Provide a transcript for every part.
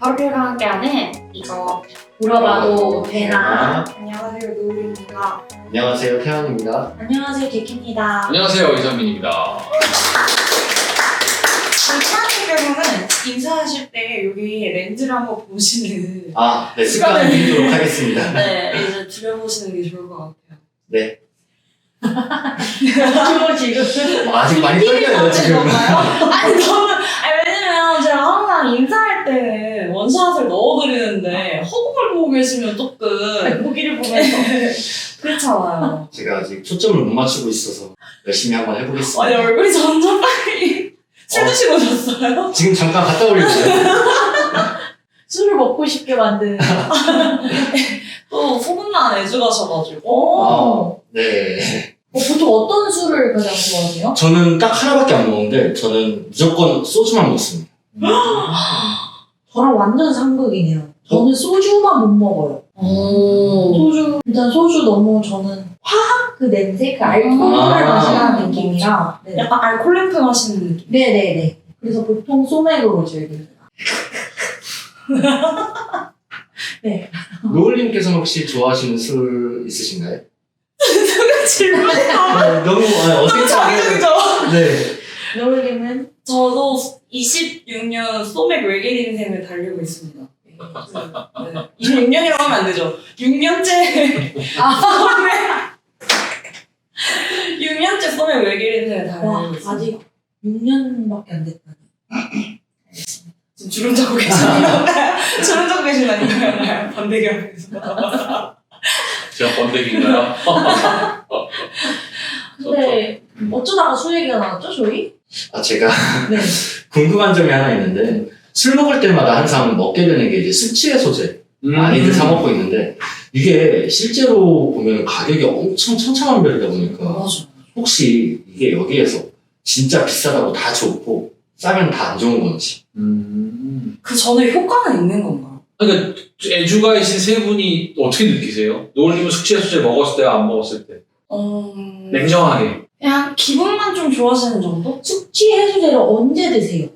어류가 함께하는 이거 물어봐도 되나? 안녕하세요, 노을입니다. 안녕하세요, 태연입니다. 안녕하세요, 개키입니다. 안녕하세요, 이선민입니다. 태연님께서는 인사하실 때 여기 렌즈를 한번 보시는 네, 습관을 드리도록 하겠습니다. 네, 이제 들여보시는 게 좋을 것 같아요. 네. 지금 아직 많이 떨려요, 지금. 왜냐면 제가 항상 인사할 때는 원샷을 넣어드리는데 허공을 보고 계시면 조금 고기를 보면서 그렇잖아요. 제가 아직 초점을 못 맞추고 있어서 열심히 한번 해보겠습니다. 아니, 얼굴이 점점 빨리 술 드시고 오셨어요? 지금 잠깐 갔다 오려고요. 술을 먹고 싶게 만드는. 또 소문난 애주 가셔가지고. 오. 네. 보통 어떤 술을 가장 좋아하세요? 저는 딱 하나밖에 안 먹는데, 저는 무조건 소주만 먹습니다. 저랑 완전 상극이네요. 저는 소주만 못 먹어요. 소주, 일단 소주 너무 저는 화학 그 냄새, 그 알코올을 마시는 느낌이라. 네. 약간 알콜램프 마시는 느낌. 네네네. 그래서 보통 소맥으로 즐깁니다. 네. 노을님께서는 혹시 좋아하시는 술 있으신가요? 질문 너무 어색하게. 자기적이죠? 네. 노을님은? 저도 26년 소맥 외계 인생을 달리고 있습니다. 네. 26년이라고 하면 안 되죠. 6년째 소맥 6년째 소맥 외계 인생을 달리고 와, 있습니다. 아직 6년밖에 안 됐다니. 지금 주름 잡고 계시나요? 주름 잡고 계시나요? 반대경에서. 제가 번데기인가요? 근데 어쩌다가 술 얘기가 나왔죠, 저희? 제가 네. 궁금한 점이 하나 있는데, 술 먹을 때마다 항상 먹게 되는 게 이제 숙취 해소제. 많이들 사 먹고 있는데, 이게 실제로 보면 가격이 엄청 천차만별이다 보니까, 맞아. 혹시 이게 여기에서 진짜 비싸다고 다 좋고, 싸면 다 안 좋은 건지. 그 전에 효과는 있는 건가요? 그러니까 애주가이신 세 분이 어떻게 느끼세요? 노을님은 숙취해소제 먹었을 때와 안 먹었을 때? 냉정하게. 그냥 기분만 좀 좋아지는 정도? 숙취 해소제를 언제 드세요?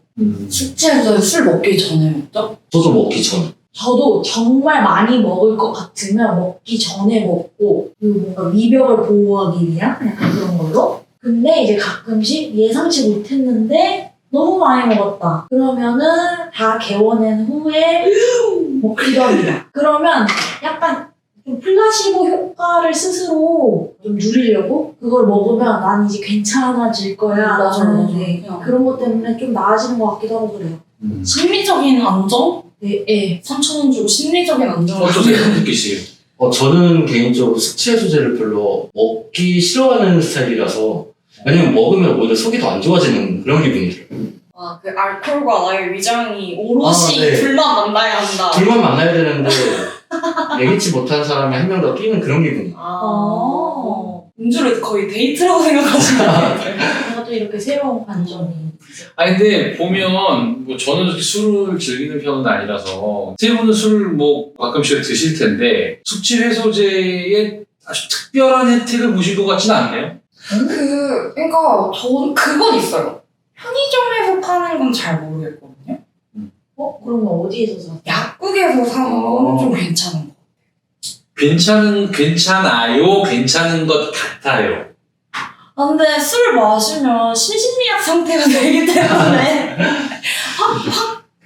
숙취해서 술 먹기 전에 먹죠? 저도 먹기 전. 저도 정말 많이 먹을 것 같으면 먹기 전에 먹고, 그리고 뭔가 위벽을 보호하기 위한 약간 그런 걸로. 근데 이제 가끔씩 예상치 못했는데 너무 많이 먹었다. 그러면은 다 개워낸 후에 먹기도 합니다. 그러면 약간 좀 플라시보 효과를 스스로 좀 누리려고 그걸 먹으면 난 이제 괜찮아질 거야. 맞아. 네. 그런 것 때문에 좀 나아지는 것 같기도 하고 그래요. 심리적인 안정? 네, 네. 3,000원 주고 심리적인 안정을 어떠세요? 느끼시길? 저는 개인적으로 숙취 해소제를 별로 먹기 싫어하는 스타일이라서, 왜냐면 먹으면 오히려 속이 더 안 좋아지는 그런 기분이 들어요. 그 알코올과 나의 위장이 오롯이 네. 둘만 만나야 한다. 둘만 만나야 되는데, 예기치 못한 사람이 한 명 더 끼는 그런 기분이. 음주를 거의 데이트라고 생각하시는 것 같아요. 제가 또 이렇게 새로운 관점이. 아니 근데 보면 뭐 저는 그렇게 술을 즐기는 편은 아니라서 세 분은 술 뭐 가끔씩 드실 텐데 숙취 해소제에 아주 특별한 혜택을 보실 것 같지는 않네요. 그러니까 저는 그건 있어요. 편의점에서 파는 건 잘 모르겠거든요. 그러면 어디에서 사? 약국에서 사는 건 좀 괜찮은 거. 괜찮아요? 괜찮은 것 같아요. 근데 술을 마시면 신신미약 상태가 되기 때문에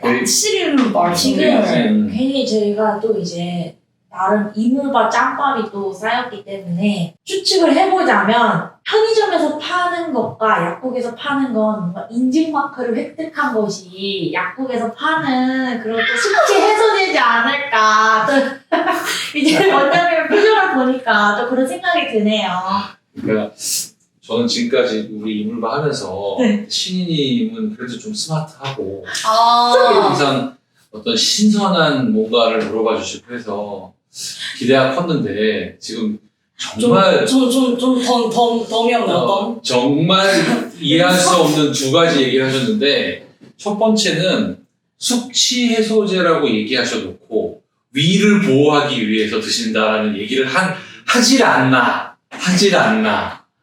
확실히 마시고 지금 괜히 저희가 또 이제 나름 이물바 짬밥이 또 쌓였기 때문에 추측을 해보자면 편의점에서 파는 것과 약국에서 파는 건 뭔가 인증마크를 획득한 것이 약국에서 파는 그런 또 숙취 해소되지 않을까. 또 이제 원장님 표정을 보니까 또 그런 생각이 드네요. 그러니까 저는 지금까지 우리 이물바 하면서 네. 신이님은 그래도 좀 스마트하고 아, 항상 어떤 신선한 뭔가를 물어봐 주시고 해서 기대가 컸는데 지금 정말 좀 덤이 없네요, 덤. 정말 이해할 수 없는 두 가지 얘기를 하셨는데 첫 번째는 숙취 해소제라고 얘기하셔놓고 위를 보호하기 위해서 드신다라는 얘기를 하질 않나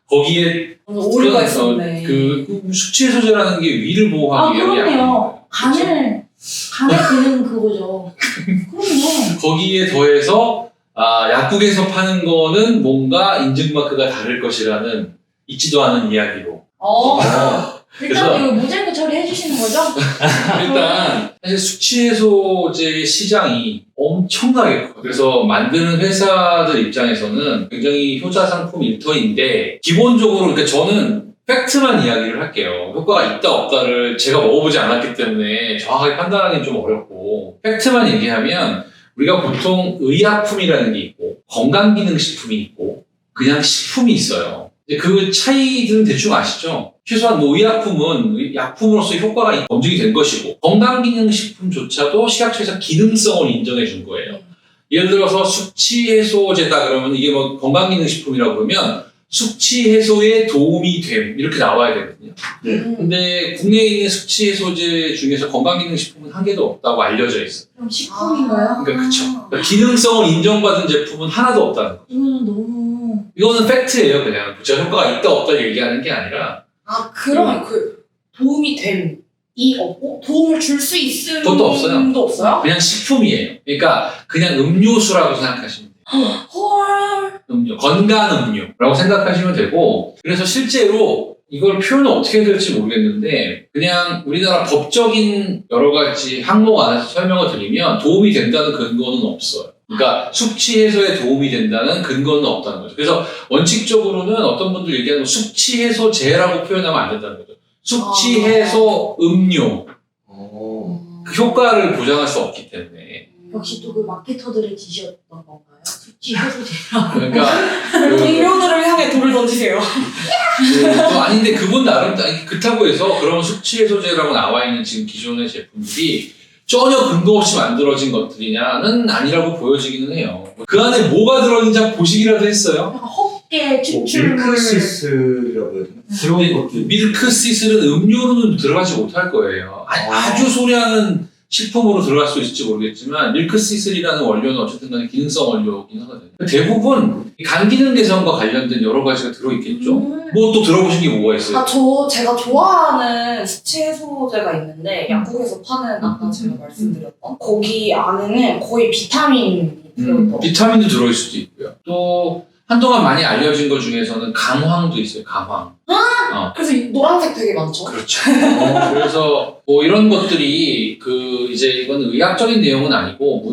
거기에 오류가 있었네. 그 숙취 해소제라는 게 위를 보호하기 위한 게 그러네요. 아니에요. 간을 간에 드는 그거죠. 그럼요. 거기에 더해서 약국에서 파는 거는 뭔가 인증마크가 다를 것이라는 있지도 않은 이야기로. 일단 이거 모자이크 처리해 주시는 거죠? 일단 사실 수치 해소제 시장이 엄청나게 커요. 그래서 만드는 회사들 입장에서는 굉장히 효자 상품 일터인데 기본적으로 그러니까 저는 팩트만 이야기를 할게요. 효과가 있다 없다를 제가 먹어보지 않았기 때문에 정확하게 판단하기는 좀 어렵고 팩트만 얘기하면 우리가 보통 의약품이라는 게 있고 건강기능식품이 있고 그냥 식품이 있어요. 그 차이들은 대충 아시죠? 최소한 뭐 의약품은 약품으로서 효과가 검증이 된 것이고 건강기능식품조차도 식약처에서 기능성을 인정해 준 거예요. 예를 들어서 숙취 해소제다 그러면 이게 뭐 건강기능식품이라고 그러면 숙취 해소에 도움이 됨 이렇게 나와야 되거든요. 근데 국내에 있는 숙취 해소제 중에서 건강기능식품은 한 개도 없다고 알려져 있어요. 그럼 식품인가요? 그러니까 그쵸. 그러니까 기능성을 인정받은 제품은 하나도 없다는 거죠. 이거는 너무 이거는 팩트예요, 그냥. 제가 효과가 있다 없다 얘기하는 게 아니라. 그러면 그 도움이 됨이 없고 도움을 줄 수 있을 그것도 없어요. 도 없어요? 그냥 식품이에요. 그러니까 그냥 음료수라고 생각하시면 돼요. 헐. 음료, 건강 음료라고 생각하시면 되고, 그래서 실제로 이걸 표현을 어떻게 해야 될지 모르겠는데, 그냥 우리나라 법적인 여러 가지 항목 안에서 설명을 드리면 도움이 된다는 근거는 없어요. 그러니까 숙취 해소에 도움이 된다는 근거는 없다는 거죠. 그래서 원칙적으로는 어떤 분들 얘기하는 숙취 해소제라고 표현하면 안 된다는 거죠. 숙취 해소 음료. 그 효과를 보장할 수 없기 때문에. 역시 또 그 마케터들의 지시였던 건가요? 숙취 해소제라고. 그러니까 동료들을 향해 돌을 던지세요. 또 아닌데 그분 나름 그렇다고 해서 그런 숙취 해소제라고 나와 있는 지금 기존의 제품들이 전혀 근거 없이 만들어진 것들이냐는 아니라고 보여지기는 해요. 그 안에 뭐가 들어있는지 한번 보시기라도 했어요. 약간 헛개 추출물. 밀크시스라고 해야 되나? 그런 것도 밀크시슬은 음료로는 들어가지 못할 거예요. 아주 소량은 식품으로 들어갈 수 있을지 모르겠지만 밀크시슬이라는 원료는 어쨌든 간에 기능성 원료이긴 하거든요. 대부분 간 기능 개선과 관련된 여러 가지가 들어있겠죠. 뭐 또 들어보신 게 뭐가 있어요? 제가 좋아하는 숙취 해소제가 있는데 약국에서 파는 아까 제가 말씀드렸던 거기 안에는 거의 비타민이 들어있더라고요. 비타민도 들어있을 수도 있고요. 또 한동안 많이 알려진 것 중에서는 강황도 있어요. 강황. 그래서 이 노란색 되게 많죠? 그렇죠. 그래서 뭐 이런 것들이 이제 이건 의학적인 내용은 아니고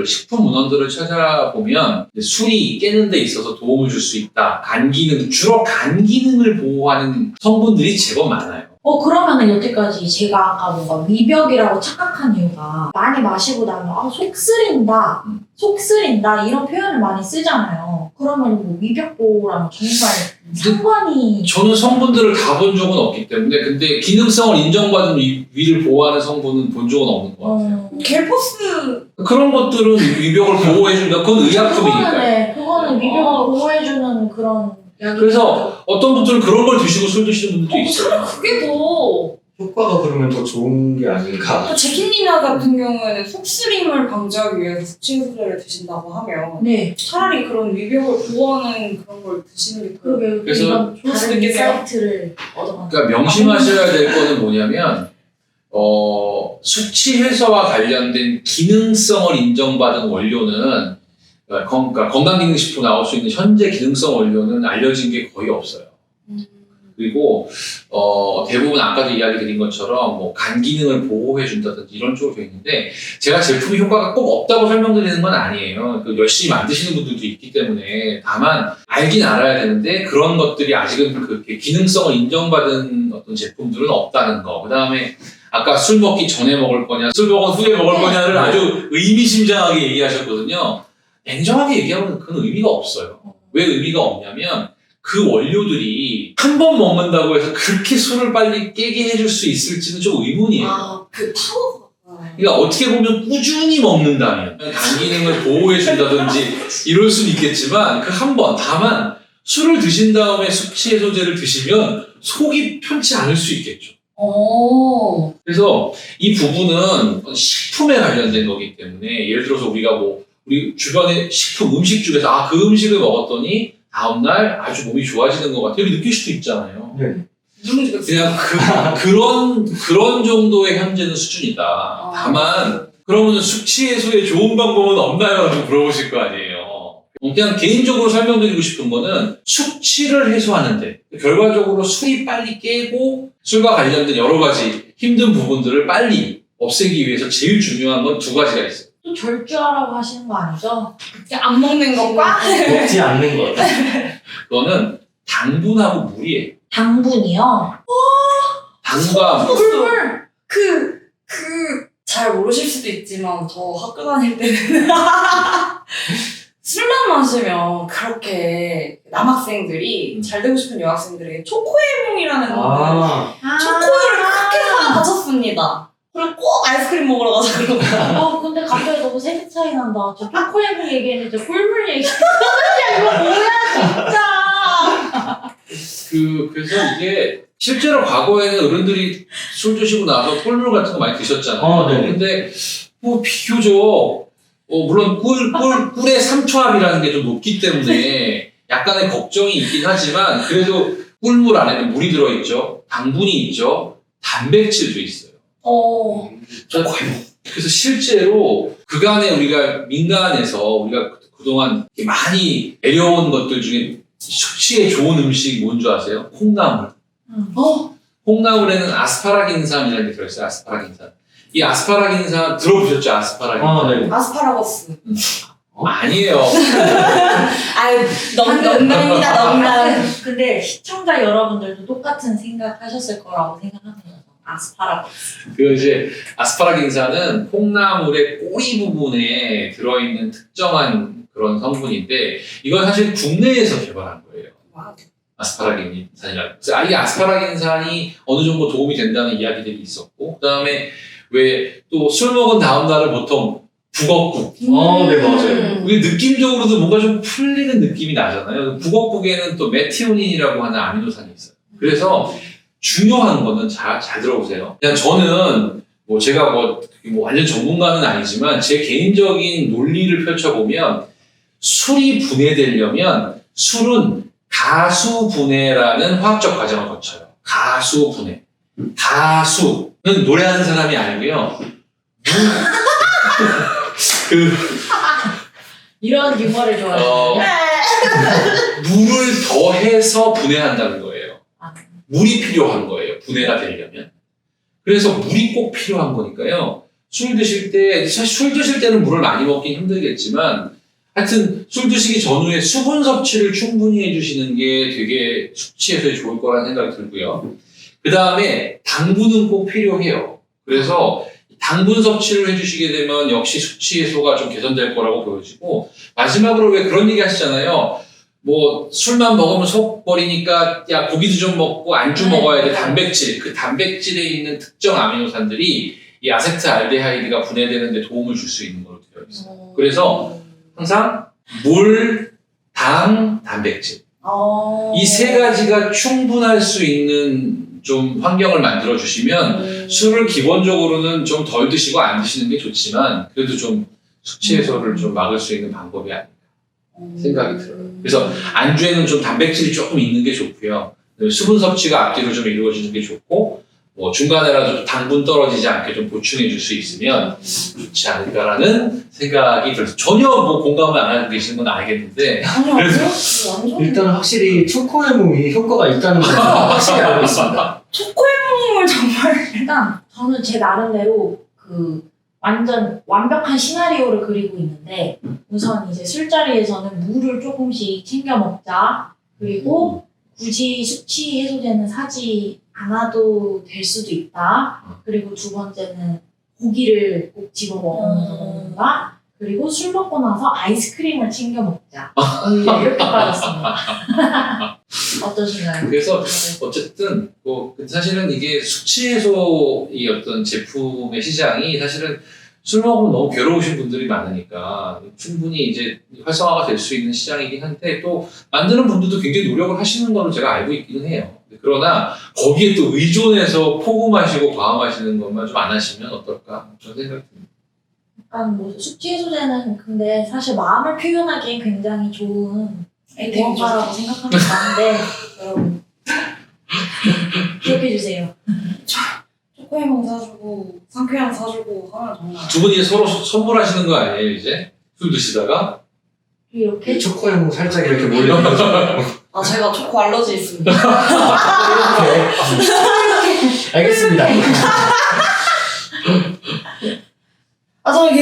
식품 문헌들을 찾아보면 술이 깨는 데 있어서 도움을 줄 수 있다. 간 기능, 주로 간 기능을 보호하는 성분들이 제법 많아요. 그러면은 여태까지 제가 아까 뭔가 위벽이라고 착각한 이유가 많이 마시고 나면 속 쓰린다, 속 쓰린다 이런 표현을 많이 쓰잖아요. 그러면 뭐 위벽보호랑 정말 상관이 저는 성분들을 다 본 적은 없기 때문에 근데 기능성을 인정받은 위를 보호하는 성분은 본 적은 없는 것 같아요. 겔포스 그런 것들은 위벽을 보호해준다. 그건 의약품이니까요. 그거는 위벽을 보호해주는 그런 약이 그래서 어떤 분들은 그런 걸 드시고 술 드시는 분들도 있어요. 그게 더 효과가 그러면 더 좋은 게 아닌가? 제키니나 같은 경우에는 속쓰림을 방지하기 위해서 숙취 해소제를 드신다고 하면 네. 차라리 그런 위벽을 보호하는 그런 걸 드시는 게 더 그러게 그래서 이런 좋을 수도 다른 있겠네요. 인사이트를 얻어가는 그러니까 명심하셔야 될 거는 뭐냐면 숙취 해소와 관련된 기능성을 인정받은 원료는 그러니까 건강기능식품 나올 수 있는 현재 기능성 원료는 알려진 게 거의 없어요. 그리고 대부분 아까도 이야기 드린 것처럼 뭐 간 기능을 보호해 준다든지 이런 쪽으로 되어 있는데 제가 제품의 효과가 꼭 없다고 설명드리는 건 아니에요. 열심히 만드시는 분들도 있기 때문에 다만 알긴 알아야 되는데 그런 것들이 아직은 그렇게 기능성을 인정받은 어떤 제품들은 없다는 거. 그 다음에 아까 술 먹기 전에 먹을 거냐, 술 먹은 후에 먹을 거냐를 아주 의미심장하게 얘기하셨거든요. 냉정하게 얘기하면 그건 의미가 없어요. 왜 의미가 없냐면 그 원료들이 한 번 먹는다고 해서 그렇게 술을 빨리 깨게 해줄 수 있을지는 좀 의문이에요. 그 파워가 그러니까 어떻게 보면 꾸준히 먹는다면 간 기능을 보호해준다든지 이럴 수는 있겠지만 그 한 번, 다만 술을 드신 다음에 숙취 해소제를 드시면 속이 편치 않을 수 있겠죠. 그래서 이 부분은 식품에 관련된 거기 때문에 예를 들어서 우리가 우리 주변의 음식 중에서 그 음식을 먹었더니 다음날 아주 몸이 좋아지는 것 같아요. 이렇게 느낄 수도 있잖아요. 네. 누룽지가 그냥 그런 정도의 현재는 수준이다. 다만 그러면 숙취 해소에 좋은 방법은 없나요? 라고 물어보실 거 아니에요. 그냥 개인적으로 설명드리고 싶은 거는 숙취를 해소하는데 결과적으로 술이 빨리 깨고 술과 관련된 여러 가지 힘든 부분들을 빨리 없애기 위해서 제일 중요한 건 두 가지가 있어요. 또 절주하라고 하시는 거 아니죠? 안 먹는 것과 먹지 않는 것. 그거는 당분하고 물이에요. 당분이요? 당과 물. 꿀물! 잘 모르실 수도 있지만 저 학교 다닐 때는 술만 마시면 그렇게 남학생들이 잘 되고 싶은 여학생들에게 초코에몽이라는 초코우유를 그렇게 사다 바쳤습니다. 그리고 꼭 아이스크림 먹으러 가자 그러고. 근데 갑자기 너무 세대 차이 난다. 저 초코에몽 얘기했는데 꿀물 얘기했는데 이거 뭐야 진짜. 그래서 이게 실제로 과거에는 어른들이 술 드시고 나서 꿀물 같은 거 많이 드셨잖아요. 네네. 근데 뭐 비교적 물론 꿀의 삼초압이라는 게 좀 높기 때문에 약간의 걱정이 있긴 하지만 그래도 꿀물 안에는 물이 들어있죠. 당분이 있죠. 단백질도 있어요. 그래서 실제로 그간에 우리가 민간에서 우리가 그동안 많이 내려온 것들 중에 숙취에 좋은 음식이 뭔지 아세요? 콩나물. 콩나물에는 아스파라긴산이라는 게 들어있어요. 아스파라긴산. 이 아스파라긴산 들어보셨죠? 아스파라긴산. 네. 아스파라거스. 아니에요. 아유, 농담입니다, 농담. 근데 시청자 여러분들도 똑같은 생각하셨을 거라고 생각합니다. 아스파라거스. 그 이제 아스파라긴산은 콩나물의 꼬리 부분에 들어있는 특정한 그런 성분인데 이건 사실 국내에서 개발한 거예요. 아스파라긴산이라고. 그래서 이 아스파라긴산이 어느 정도 도움이 된다는 이야기들이 있었고, 그 다음에 왜 또 술 먹은 다음 날은 보통 북엇국. 네, 맞아요. 우리 느낌적으로도 뭔가 좀 풀리는 느낌이 나잖아요. 북엇국에는 또 메티오닌이라고 하는 아미노산이 있어요. 그래서 중요한 거는 잘 들어보세요. 그냥 저는 뭐 제가 뭐 완전 전문가는 아니지만 제 개인적인 논리를 펼쳐보면 술이 분해되려면 술은 가수분해라는 화학적 과정을 거쳐요. 가수분해. 가수는 노래하는 사람이 아니고요. 이런 유머를 좋아해요. 물을 더해서 분해한다는 거예요. 아. 물이 필요한 거예요. 분해가 되려면. 그래서 물이 꼭 필요한 거니까요. 술 드실 때는 물을 많이 먹긴 힘들겠지만 하여튼 술 드시기 전후에 수분 섭취를 충분히 해주시는 게 되게 숙취 해소에 좋을 거라는 생각이 들고요. 그 다음에 당분은 꼭 필요해요. 그래서 당분 섭취를 해주시게 되면 역시 숙취 해소가 좀 개선될 거라고 보여지고 마지막으로 왜 그런 얘기 하시잖아요. 뭐 술만 먹으면 속 버리니까 야 고기도 좀 먹고 안주 먹어야 돼. 단백질. 그 단백질에 있는 특정 아미노산들이 이 아세트알데하이드가 분해되는 데 도움을 줄 수 있는 걸로 되어 있어요. 그래서 항상 물, 당, 단백질. 이 세 가지가 충분할 수 있는 좀 환경을 만들어 주시면 술을 기본적으로는 좀 덜 드시고 안 드시는 게 좋지만 그래도 좀 숙취 해소를 좀 막을 수 있는 방법이 아닐까 생각이 들어요. 그래서 안주에는 좀 단백질이 조금 있는 게 좋고요. 수분 섭취가 앞뒤로 좀 이루어지는 게 좋고 뭐 중간에라도 당분 떨어지지 않게 좀 보충해 줄 수 있으면 좋지 않을까라는 생각이 들어서 전혀 뭐 공감을 안 하고 계시는 건 알겠는데 그래서 일단 확실히 초코에몽이 효과가 있다는 걸 확실히 알고 있습니다. 초코에몽을 정말 일단 저는 제 나름대로 완전 완벽한 시나리오를 그리고 있는데 우선 이제 술자리에서는 물을 조금씩 챙겨 먹자. 그리고 굳이 숙취 해소제는 사지 않아도 될 수도 있다. 그리고 두 번째는 고기를 꼭 집어 먹으면서 먹는다. 그리고 술 먹고 나서 아이스크림을 챙겨 먹자. 이렇게 빠졌습니다. 어떠신가요? 그래서 어쨌든 뭐 사실은 이게 숙취 해소의 어떤 제품의 시장이 사실은 술 먹으면 너무 괴로우신 분들이 많으니까 충분히 이제 활성화가 될 수 있는 시장이긴 한데 또 만드는 분들도 굉장히 노력을 하시는 거는 제가 알고 있기는 해요. 그러나 거기에 또 의존해서 포금하시고 과음하시는 것만 좀 안 하시면 어떨까 저는 생각합니다. 약간 뭐 숙취 해소제는 근데 사실 마음을 표현하기엔 굉장히 좋은 무언가라고 생각합니다. 근데 여러분 해주세요. 초코해몽 사주고 상쾌한 사주고 하면 정말 두 분이 서로 선물하시는 거 아니에요, 이제? 술 드시다가? 이렇게 초코에몽 살짝 이렇게 몰래 아 제가 초코 알러지 있습니다. 이렇게. 알겠습니다. 아 저는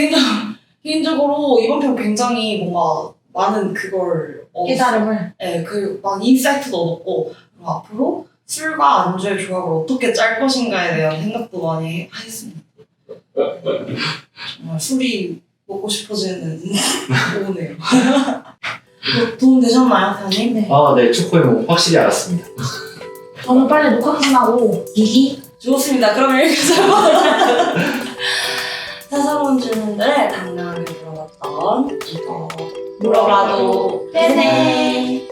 개인적으로 이번 편 굉장히 뭔가 많은 그걸 깨달음을. 네, 그 막 인사이트도 얻었고 그리고 앞으로 술과 안주의 조합을 어떻게 짤 것인가에 대한 생각도 많이 했습니다. 정말 술이 먹고 싶어지는 오네요. 도움 되셨나요, 사장님? 네. 아, 네, 초코에몽 확실히 알았습니다. 저는 빨리 녹화 끝나고 기기. 좋습니다. 그러면 여기까지 사사로운 질문들을 당당하게 물어봤던 이거 물어봐도 되네.